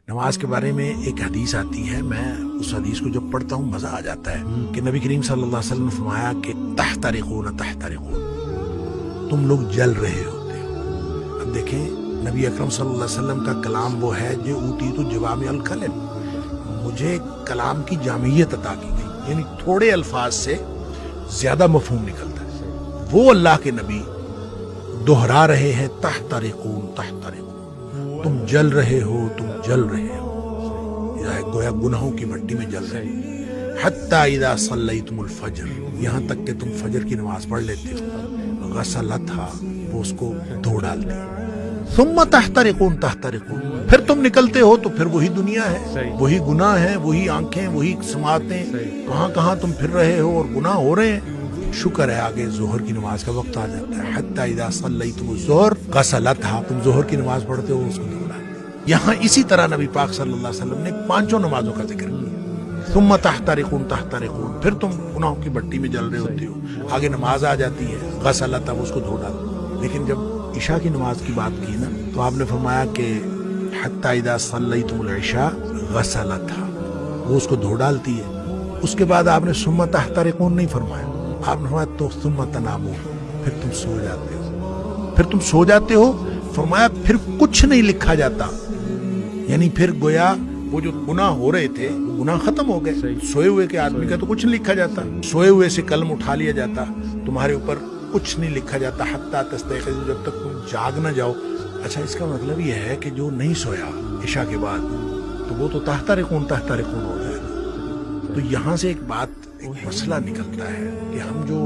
نماز کے بارے میں ایک حدیث آتی ہے، میں اس حدیث کو جب پڑھتا ہوں مزہ آ جاتا ہے کہ نبی کریم صلی اللہ علیہ وسلم نے فرمایا کہ تحترقون تحترقون، تم لوگ جل رہے ہوتے ہو۔ اب دیکھیں نبی اکرم صلی اللہ علیہ وسلم کا کلام وہ ہے جو اوتیت جوامع الکلم، مجھے کلام کی جامعیت عطا کی گئی، یعنی تھوڑے الفاظ سے زیادہ مفہوم نکلتا ہے۔ وہ اللہ کے نبی دہرا رہے ہیں تحترقون تحترقون، تم جل رہے ہو، تم جل رہے ہو، گویا گناہوں کی مٹی میں جل رہے ہو۔ حتی اذا صلیتم الفجر، یہاں تک کہ تم فجر کی نماز پڑھ لیتے ہو، غسلتھا، وہ اس کو دھو ڈالتے ہیں۔ ثم تحترقون تحترقون، پھر تم نکلتے ہو تو پھر وہی دنیا ہے، وہی گناہ ہے، وہی آنکھیں، وہی سماعتیں، کہاں کہاں تم پھر رہے ہو اور گناہ ہو رہے ہیں۔ شکر ہے آگے ظہر کی نماز کا وقت آ جاتا ہے۔ حتی اذا صلیتم الظہر غسلتھا، تم ظہر کی نماز پڑھتے ہو، اس کو دھو ڈالتے ہیں۔ یہاں اسی طرح نبی پاک صلی اللہ علیہ وسلم نے پانچوں نمازوں کا ذکر کیا۔ ثم تحترقون تحترقون، پھر تم گناہوں کی مٹی میں جل رہے ہوتے ہو، آگے نماز آ جاتی ہے، غسلتھا، اس کو دھو ڈالتے ہیں۔ لیکن جب عشاء کی نماز کی بات کی نا تو آپ نے فرمایا کہ حتی اذا صلیتم العشاء غسلتھا، وہ اس کو دھو ڈالتی ہے۔ اس کے بعد آپ نے ثم تحترقون نہیں فرمایا، آپ نے فرمایا تو ثم تنامون، پھر تم سو جاتے ہو، پھر تم سو جاتے ہو۔ فرمایا پھر کچھ نہیں لکھا جاتا، یعنی پھر گویا وہ جو گناہ ہو رہے تھے وہ گناہ ختم ہو گئے۔ سوئے ہوئے کے آدمی کا تو کچھ نہیں لکھا جاتا، سوئے ہوئے سے قلم اٹھا لیا جاتا، تمہارے اوپر کچھ نہیں لکھا جاتا حتی تستيقظوا، جب تک تم جاگ نہ جاؤ۔ اچھا اس کا مطلب یہ ہے کہ جو نہیں سویا عشاء کے بعد تو وہ تو تحترقون تحترقون ہو جائے گا۔ تو یہاں سے ایک بات، ایک مسئلہ نکلتا ہے کہ ہم جو